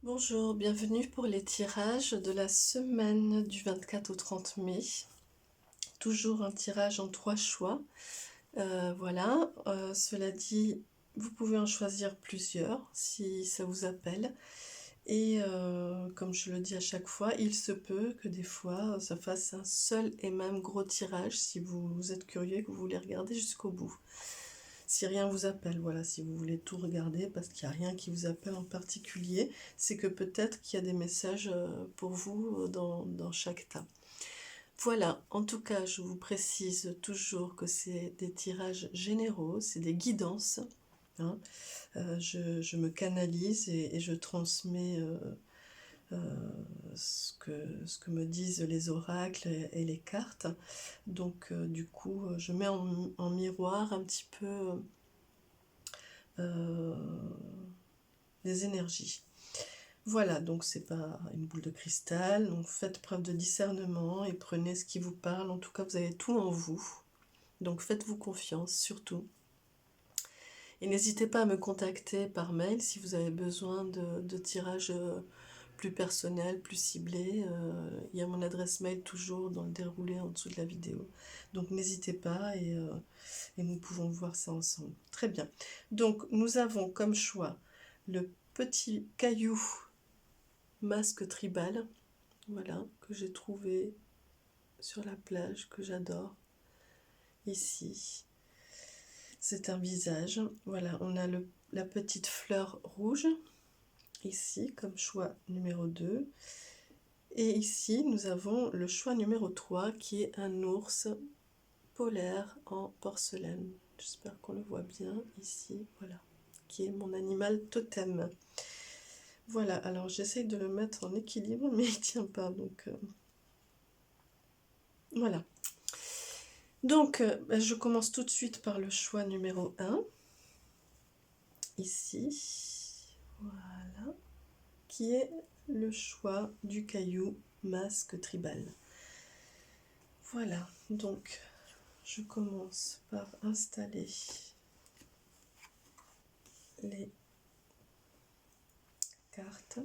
Bonjour, bienvenue pour les tirages de la semaine du 24 au 30 mai. Toujours un tirage en 3 choix. Voilà, cela dit, vous pouvez en choisir plusieurs si ça vous appelle. Et comme je le dis à chaque fois, il se peut que des fois ça fasse un seul et même gros tirage si vous êtes curieux et que vous voulez regarder jusqu'au bout. Si rien vous appelle, voilà, si vous voulez tout regarder parce qu'il n'y a rien qui vous appelle en particulier, c'est que peut-être qu'il y a des messages pour vous dans chaque tas. Voilà, en tout cas, je vous précise toujours que c'est des tirages généraux, c'est des guidances. Hein. Je me canalise et je transmets ce que me disent les oracles et les cartes. Donc du coup, je mets en miroir un petit peu des énergies. Voilà, donc c'est pas une boule de cristal, donc faites preuve de discernement et prenez ce qui vous parle. En tout cas, vous avez tout en vous, donc faites-vous confiance surtout. Et n'hésitez pas à me contacter par mail si vous avez besoin de tirages plus personnels, plus ciblés. Il y a mon adresse mail toujours dans le déroulé en dessous de la vidéo. Donc n'hésitez pas et nous pouvons voir ça ensemble. Très bien. Donc nous avons comme choix le petit caillou masque tribal, voilà, que j'ai trouvé sur la plage, que j'adore. Ici, c'est un visage. Voilà, on a la petite fleur rouge, ici, comme choix numéro 2. Et ici, nous avons le choix numéro 3, qui est un ours polaire en porcelaine. J'espère qu'on le voit bien, ici, voilà, qui est mon animal totem. Voilà, alors j'essaye de le mettre en équilibre, mais il tient pas, donc voilà. Donc, je commence tout de suite par le choix numéro 1. Ici, voilà, qui est le choix du caillou masque tribal. Voilà, donc je commence par installer les cartes.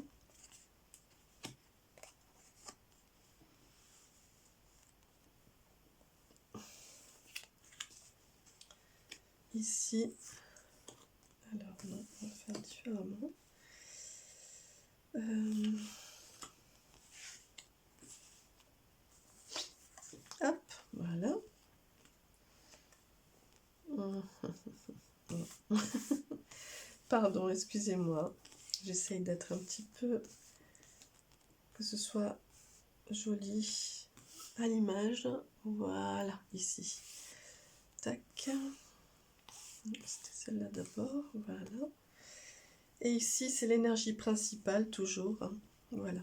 Ici, alors non, on va faire différemment. Hop, voilà. Pardon, excusez-moi. J'essaye d'être un petit peu... que ce soit joli à l'image. Voilà, ici. Tac. C'était celle-là d'abord, voilà. Et ici, c'est l'énergie principale, toujours. Hein. Voilà.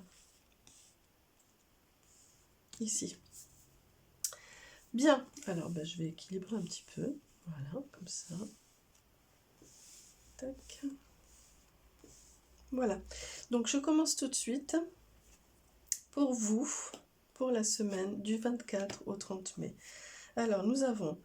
Ici. Bien. Alors, je vais équilibrer un petit peu. Voilà, comme ça. Tac. Voilà. Donc, je commence tout de suite pour vous, pour la semaine du 24 au 30 mai. Alors, nous avons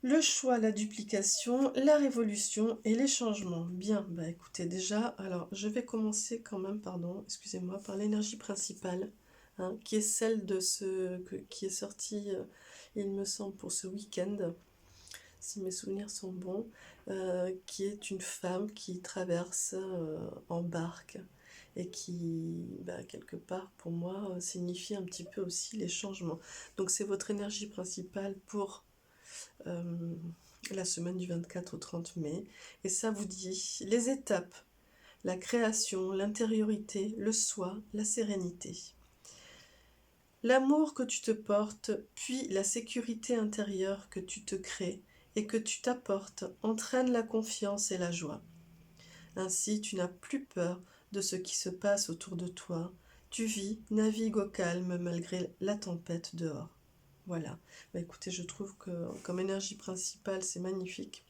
le choix, la duplication, la révolution et les changements. Bien, écoutez, déjà, alors je vais commencer quand même, pardon, excusez-moi, par l'énergie principale, hein, qui est celle de qui est sortie, il me semble, pour ce week-end, si mes souvenirs sont bons, qui est une femme qui traverse en barque et qui, quelque part, pour moi, signifie un petit peu aussi les changements. Donc c'est votre énergie principale pour la semaine du 24 au 30 mai, et ça vous dit les étapes, la création, l'intériorité, le soi, la sérénité. L'amour que tu te portes, puis la sécurité intérieure que tu te crées et que tu t'apportes entraînent la confiance et la joie. Ainsi, tu n'as plus peur de ce qui se passe autour de toi. Tu vis, navigues au calme malgré la tempête dehors. Voilà. Écoutez, je trouve que comme énergie principale, c'est magnifique.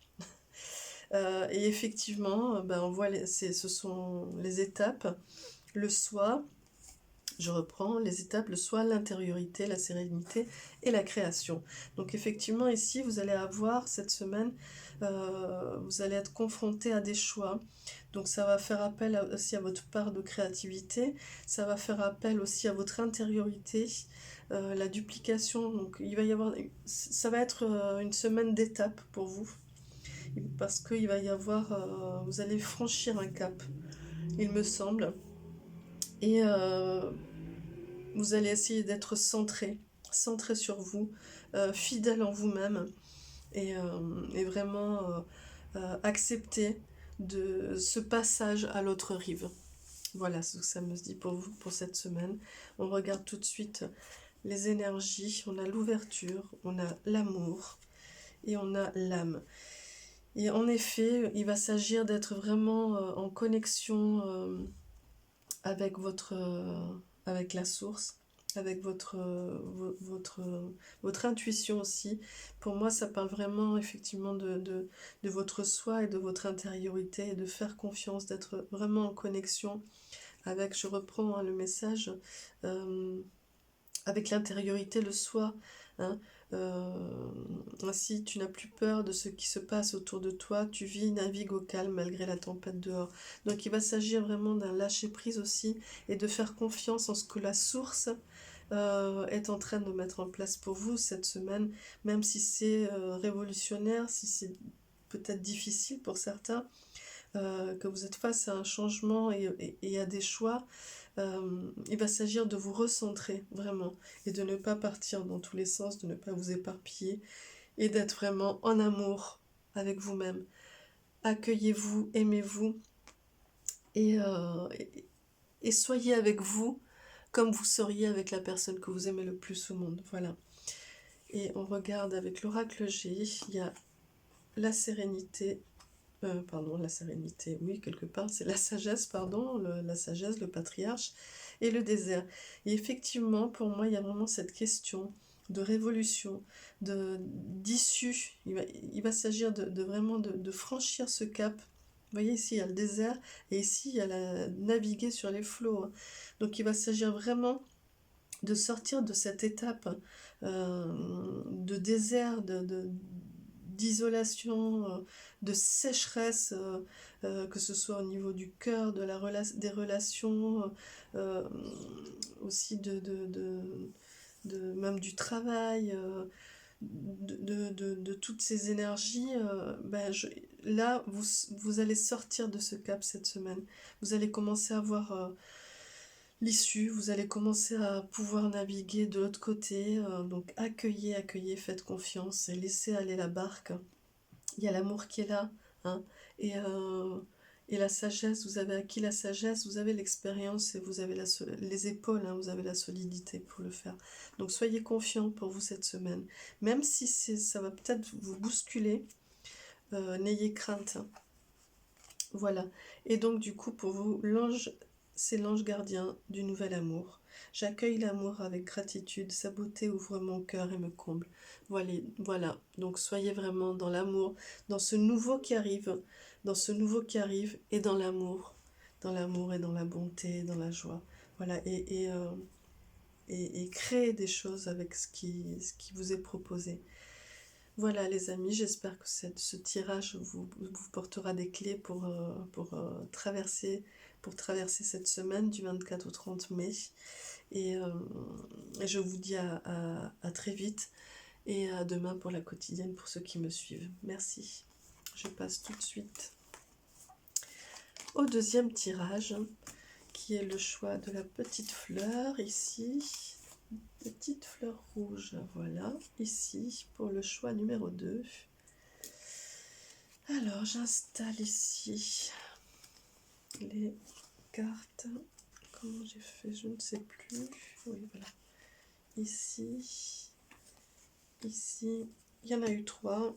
Et effectivement, on voit ce sont les étapes, le soi, Je reprends les étapes, le soi, l'intériorité, la sérénité et la création. Donc effectivement, ici, vous allez avoir cette semaine, vous allez être confronté à des choix. Donc ça va faire appel aussi à votre part de créativité, ça va faire appel aussi à votre intériorité, la duplication. Donc il va y avoir, ça va être une semaine d'étapes pour vous, parce qu'il va y avoir, vous allez franchir un cap, il me semble. Et vous allez essayer d'être centré sur vous, fidèle en vous-même, et vraiment accepter de ce passage à l'autre rive. Voilà ce que ça me dit pour vous pour cette semaine. On regarde tout de suite les énergies. On a l'ouverture, on a l'amour et on a l'âme. Et en effet, il va s'agir d'être vraiment en connexion avec avec la source, avec votre intuition aussi. Pour moi, ça parle vraiment effectivement de votre soi et de votre intériorité, et de faire confiance, d'être vraiment en connexion avec, je reprends le message, avec l'intériorité, le soi, hein. Ainsi, tu n'as plus peur de ce qui se passe autour de toi, tu vis, navigues au calme malgré la tempête dehors. Donc il va s'agir vraiment d'un lâcher-prise aussi, et de faire confiance en ce que la source est en train de mettre en place pour vous cette semaine, même si c'est révolutionnaire, si c'est peut-être difficile pour certains, que vous êtes face à un changement et à des choix. Il va s'agir de vous recentrer vraiment, et de ne pas partir dans tous les sens, de ne pas vous éparpiller, et d'être vraiment en amour avec vous-même. Accueillez-vous, aimez-vous, et, et soyez avec vous comme vous seriez avec la personne que vous aimez le plus au monde. Voilà. Et on regarde avec l'oracle G, il y a la sérénité, la sérénité, oui, quelque part, c'est la sagesse, pardon, la sagesse, le patriarche, et le désert. Et effectivement, pour moi, il y a vraiment cette question de révolution, d'issue. Il va s'agir vraiment de franchir ce cap. Vous voyez, ici, il y a le désert, et ici, il y a naviguer sur les flots, hein. Donc, il va s'agir vraiment de sortir de cette étape de désert, d'isolation, de sécheresse, que ce soit au niveau du cœur, des relations, euh, aussi même du travail, de toutes ces énergies. Là, vous allez sortir de ce cap cette semaine. Vous allez commencer à voir l'issue, vous allez commencer à pouvoir naviguer de l'autre côté, donc accueillez, faites confiance et laissez aller la barque. Il y a l'amour qui est là, hein, et, euh, et la sagesse, vous avez acquis la sagesse, vous avez l'expérience, et vous avez les épaules, hein, vous avez la solidité pour le faire. Donc soyez confiants pour vous cette semaine, même si ça va peut-être vous bousculer, n'ayez crainte, hein. Voilà. Et donc du coup, pour vous, c'est l'ange gardien du nouvel amour. J'accueille l'amour avec gratitude, sa beauté ouvre mon cœur et me comble. Voilà. Donc soyez vraiment dans l'amour, dans ce nouveau qui arrive, et dans l'amour, et dans la bonté, dans la joie. Voilà. Et créez des choses avec ce qui vous est proposé. Voilà les amis, j'espère que ce tirage vous portera des clés pour traverser cette semaine du 24 au 30 mai. Et je vous dis à très vite, et à demain pour la quotidienne pour ceux qui me suivent. Merci. Je passe tout de suite au deuxième tirage, qui est le choix de la petite fleur ici. Petite fleur rouge, voilà, ici, pour le choix numéro 2. Alors, j'installe ici les cartes. Comment j'ai fait? Je ne sais plus. Oui, voilà. Ici, il y en a eu 3.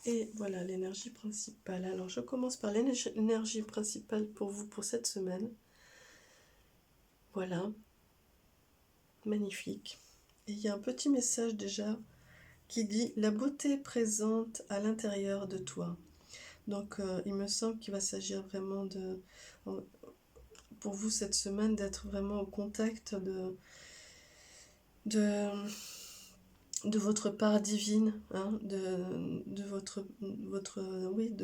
Et voilà l'énergie principale. Alors, je commence par l'énergie principale pour vous pour cette semaine. Voilà. Magnifique. Et il y a un petit message déjà qui dit « La beauté présente à l'intérieur de toi ». Donc il me semble qu'il va s'agir vraiment pour vous cette semaine d'être vraiment au contact de, de votre part divine, hein, de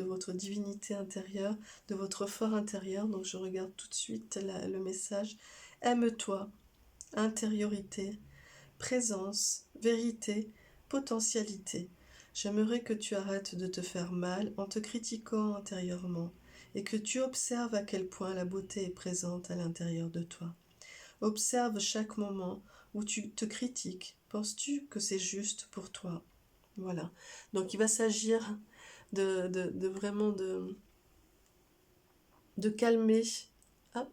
votre divinité intérieure, de votre fort intérieur. Donc je regarde tout de suite le message. Aime-toi, intériorité, présence, vérité, potentialité. J'aimerais que tu arrêtes de te faire mal en te critiquant intérieurement et que tu observes à quel point la beauté est présente à l'intérieur de toi. Observe chaque moment où tu te critiques. Penses-tu que c'est juste pour toi? Voilà. Donc il va s'agir vraiment de calmer. Ah,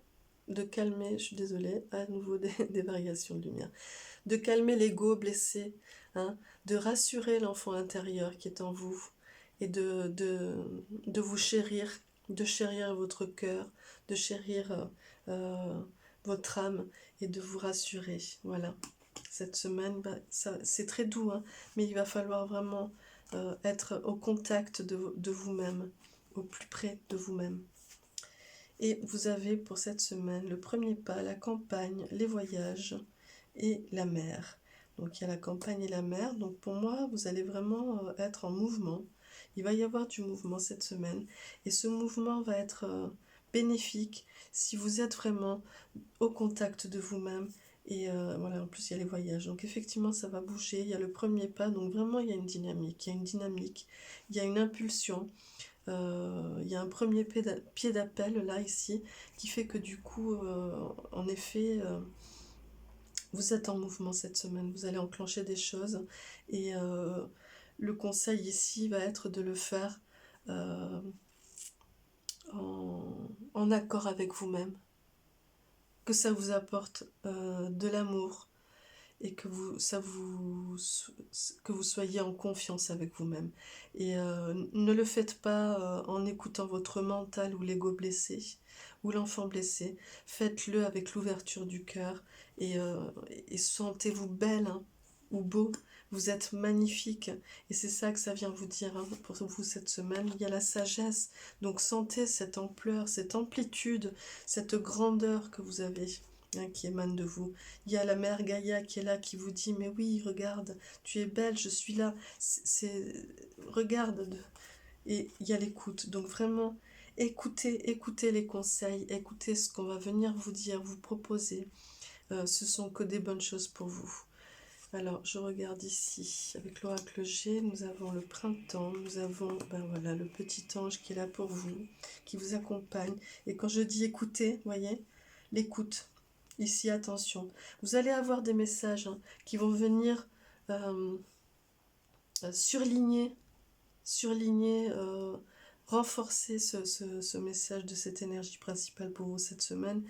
de calmer, je suis désolée, à nouveau des variations de lumière. De calmer l'ego blessé, hein, de rassurer l'enfant intérieur qui est en vous et de vous chérir, de chérir votre cœur, de chérir votre âme et de vous rassurer. Voilà. Cette semaine, c'est très doux, hein, mais il va falloir vraiment être au contact de vous-même, au plus près de vous-même. Et vous avez pour cette semaine le premier pas, la campagne, les voyages et la mer. Donc il y a la campagne et la mer. Donc pour moi, vous allez vraiment être en mouvement. Il va y avoir du mouvement cette semaine. Et ce mouvement va être bénéfique si vous êtes vraiment au contact de vous-même. Et voilà, en plus il y a les voyages. Donc effectivement, ça va bouger. Il y a le premier pas. Donc vraiment, il y a une dynamique. Il y a une dynamique. Il y a une impulsion. Il y a un premier pied d'appel là, ici, qui fait que du coup, en effet, vous êtes en mouvement cette semaine. Vous allez enclencher des choses. Et le conseil ici va être de le faire euh, en accord avec vous-même. Que ça vous apporte de l'amour et que vous soyez en confiance avec vous-même. Et ne le faites pas en écoutant votre mental ou l'ego blessé ou l'enfant blessé. Faites-le avec l'ouverture du cœur et sentez-vous belle, hein, ou beau. Vous êtes magnifique et c'est ça que ça vient vous dire, hein, pour vous cette semaine. Il y a la sagesse, donc sentez cette ampleur, cette amplitude, cette grandeur que vous avez, hein, qui émane de vous. Il y a la mère Gaïa qui est là, qui vous dit, mais oui, regarde, tu es belle, je suis là, regarde. Et il y a l'écoute. Donc vraiment, écoutez les conseils, écoutez ce qu'on va venir vous dire, vous proposer. Ce sont que des bonnes choses pour vous. Alors, je regarde ici, avec l'oracle G, nous avons le printemps, nous avons voilà, le petit ange qui est là pour vous, qui vous accompagne. Et quand je dis écoutez, voyez, l'écoute. Ici, attention, vous allez avoir des messages, hein, qui vont venir surligner, renforcer ce message de cette énergie principale pour vous cette semaine.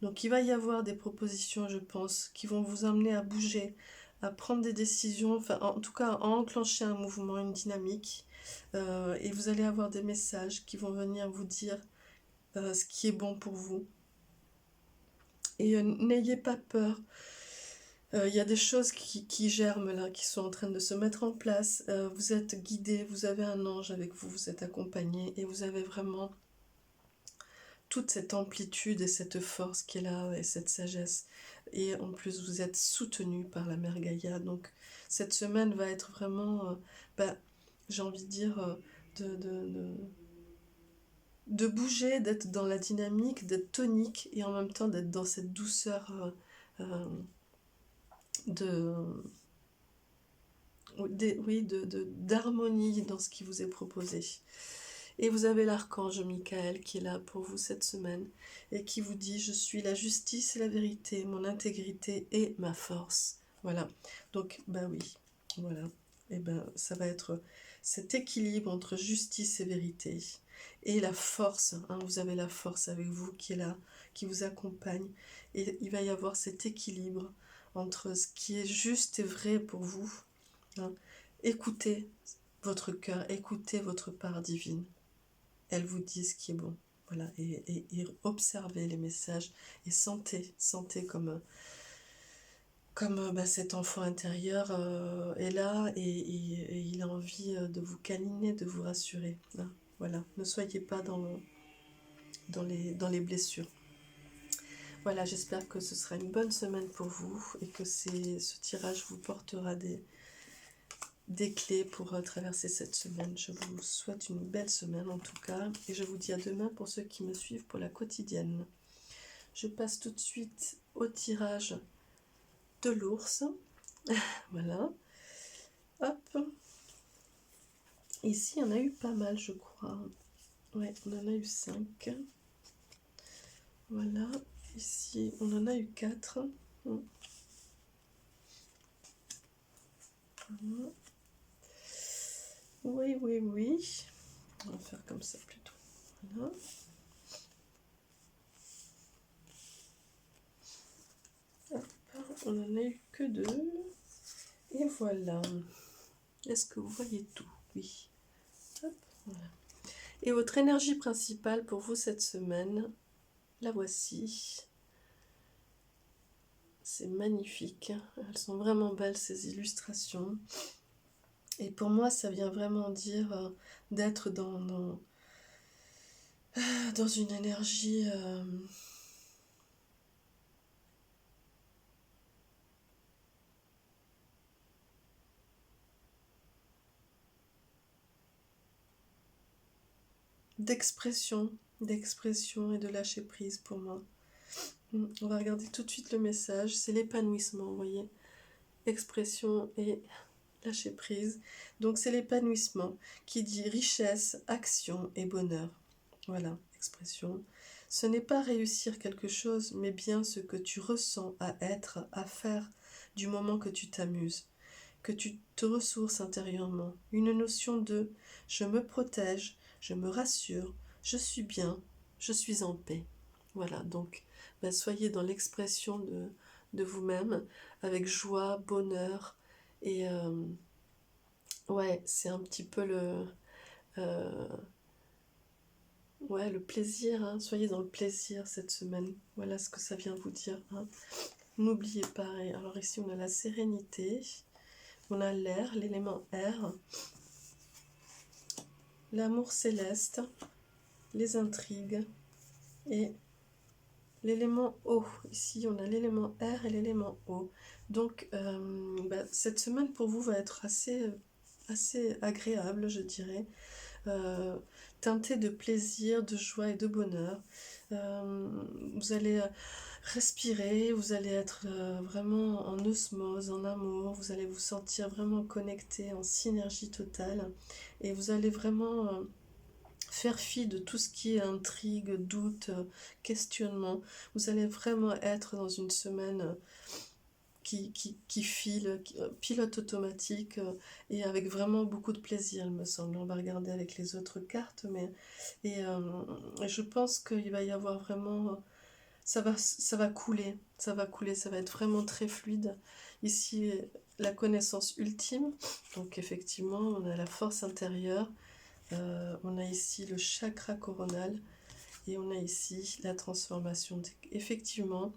Donc il va y avoir des propositions, je pense, qui vont vous amener à bouger, à prendre des décisions, enfin en tout cas à enclencher un mouvement, une dynamique. Et vous allez avoir des messages qui vont venir vous dire ce qui est bon pour vous. Et n'ayez pas peur. Il y a des choses qui germent là, qui sont en train de se mettre en place. Vous êtes guidé, vous avez un ange avec vous, vous êtes accompagné et vous avez vraiment toute cette amplitude et cette force qui est là et cette sagesse. Et en plus, vous êtes soutenu par la mère Gaïa. Donc, cette semaine va être vraiment, j'ai envie de dire, de bouger, d'être dans la dynamique, d'être tonique et en même temps d'être dans cette douceur d'harmonie dans ce qui vous est proposé. Et vous avez l'archange Michael qui est là pour vous cette semaine et qui vous dit: je suis la justice et la vérité, mon intégrité et ma force. Voilà. Donc, oui, voilà. Et ça va être cet équilibre entre justice et vérité. Et la force, hein, vous avez la force avec vous qui est là, qui vous accompagne. Et il va y avoir cet équilibre entre ce qui est juste et vrai pour vous. Hein. Écoutez votre cœur, écoutez votre part divine. Elle vous dit ce qui est bon. Voilà, et observez les messages et sentez comme cet enfant intérieur est là et il a envie de vous câliner, de vous rassurer. Hein. Voilà, ne soyez pas dans les blessures. Voilà, j'espère que ce sera une bonne semaine pour vous et que ce tirage vous portera des clés pour traverser cette semaine. Je vous souhaite une belle semaine en tout cas et je vous dis à demain pour ceux qui me suivent pour la quotidienne. Je passe tout de suite au tirage de l'ours. Voilà. Hop. Ici, on a eu pas mal, je crois. Ouais, on en a eu 5. Voilà. Ici, on en a eu 4. Voilà. Oui, oui, oui. On va faire comme ça plutôt. Voilà. Hop, on n'en a eu que 2. Et voilà. Est-ce que vous voyez tout? Oui. Hop, voilà. Et votre énergie principale pour vous cette semaine, la voici. C'est magnifique. Elles sont vraiment belles ces illustrations. Et pour moi, ça vient vraiment dire d'être dans une énergie d'expression et de lâcher prise pour moi. On va regarder tout de suite le message. C'est l'épanouissement, vous voyez. Expression et lâcher prise. Donc c'est l'épanouissement qui dit richesse, action et bonheur. Voilà, expression. Ce n'est pas réussir quelque chose, mais bien ce que tu ressens à être, à faire, du moment que tu t'amuses, que tu te ressources intérieurement. Une notion de « je me protège, je me rassure, je suis bien, je suis en paix ». Voilà, donc soyez dans l'expression de vous-même, avec joie, bonheur, et ouais, c'est un petit peu le plaisir, hein. Soyez dans le plaisir cette semaine. Voilà ce que ça vient vous dire. Hein. N'oubliez pas. Alors ici, on a la sérénité. On a l'air, l'élément air. L'amour céleste. Les intrigues. Et l'élément eau. Ici, on a l'élément air et l'élément eau. Donc, cette semaine pour vous va être assez agréable, je dirais. Teinté de plaisir, de joie et de bonheur. Vous allez respirer, vous allez être vraiment en osmose, en amour, vous allez vous sentir vraiment connecté, en synergie totale, et vous allez vraiment faire fi de tout ce qui est intrigue, doute, questionnement. Vous allez vraiment être dans une semaine qui file, pilote automatique, et avec vraiment beaucoup de plaisir, il me semble. On va regarder avec les autres cartes, et je pense qu'il va y avoir vraiment... ça va couler, ça va être vraiment très fluide. Ici, la connaissance ultime, donc effectivement, on a la force intérieure, on a ici le chakra coronal, et on a ici la transformation. Effectivement,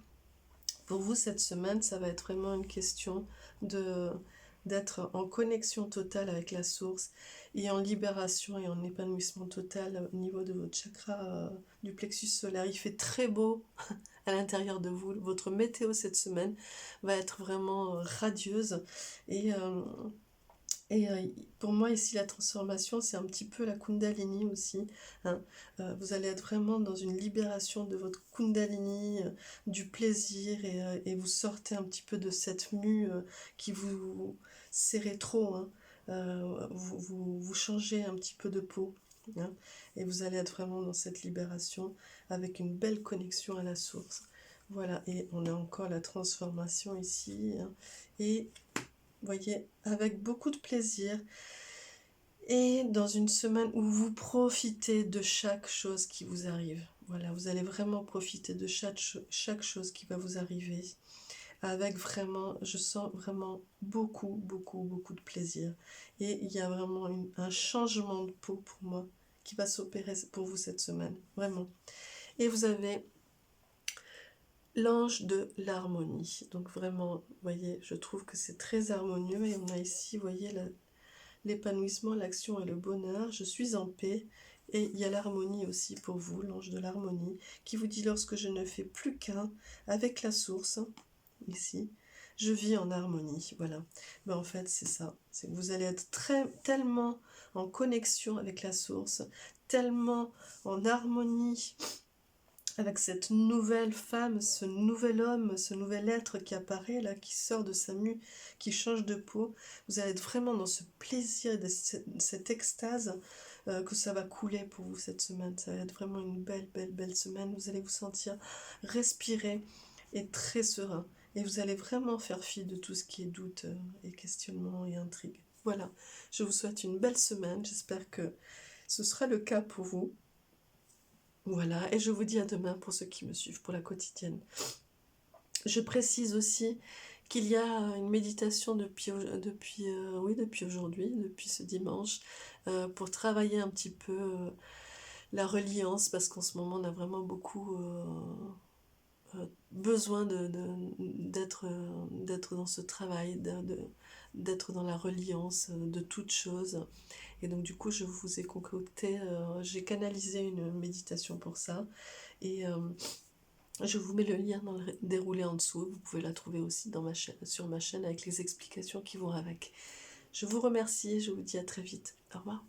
pour vous, cette semaine, ça va être vraiment une question d'être en connexion totale avec la source et en libération et en épanouissement total au niveau de votre chakra du plexus solaire. Il fait très beau à l'intérieur de vous. Votre météo cette semaine va être vraiment radieuse. Et pour moi, ici, la transformation, c'est un petit peu la Kundalini aussi. Hein. Vous allez être vraiment dans une libération de votre Kundalini, du plaisir, et vous sortez un petit peu de cette mue qui vous serrait trop. Hein. Vous changez un petit peu de peau. Hein, et vous allez être vraiment dans cette libération avec une belle connexion à la source. Voilà, et on a encore la transformation ici. Hein, et vous voyez, avec beaucoup de plaisir, et dans une semaine où vous profitez de chaque chose qui vous arrive. Voilà, vous allez vraiment profiter de chaque chose qui va vous arriver, avec vraiment, je sens vraiment beaucoup de plaisir. Et il y a vraiment un changement de peau pour moi qui va s'opérer pour vous cette semaine, vraiment. Et vous avez l'ange de l'harmonie. Donc vraiment, vous voyez, je trouve que c'est très harmonieux. Et on a ici, vous voyez, l'épanouissement, l'action et le bonheur. Je suis en paix Et il y a l'harmonie aussi pour vous, l'ange de l'harmonie, qui vous dit lorsque je ne fais plus qu'un avec la source, ici, je vis en harmonie. Voilà. Ben, en fait, c'est ça. C'est que vous allez être tellement en connexion avec la source, tellement en harmonie avec cette nouvelle femme, ce nouvel homme, ce nouvel être qui apparaît là, qui sort de sa mue, qui change de peau. Vous allez être vraiment dans ce plaisir, cette extase que ça va couler pour vous cette semaine. Ça va être vraiment une belle semaine. Vous allez vous sentir respirer et très serein. Et vous allez vraiment faire fi de tout ce qui est doute et questionnement et intrigue. Voilà, je vous souhaite une belle semaine. J'espère que ce sera le cas pour vous. Voilà, et je vous dis à demain pour ceux qui me suivent pour la quotidienne. Je précise aussi qu'il y a une méditation depuis aujourd'hui, depuis ce dimanche, pour travailler un petit peu la reliance, parce qu'en ce moment on a vraiment beaucoup besoin d'être dans ce travail, d'être dans la reliance de toutes choses. Et donc du coup je vous ai concocté, j'ai canalisé une méditation pour ça. Et je vous mets le lien dans le déroulé en dessous. Vous pouvez la trouver aussi dans sur ma chaîne avec les explications qui vont avec. Je vous remercie et je vous dis à très vite. Au revoir.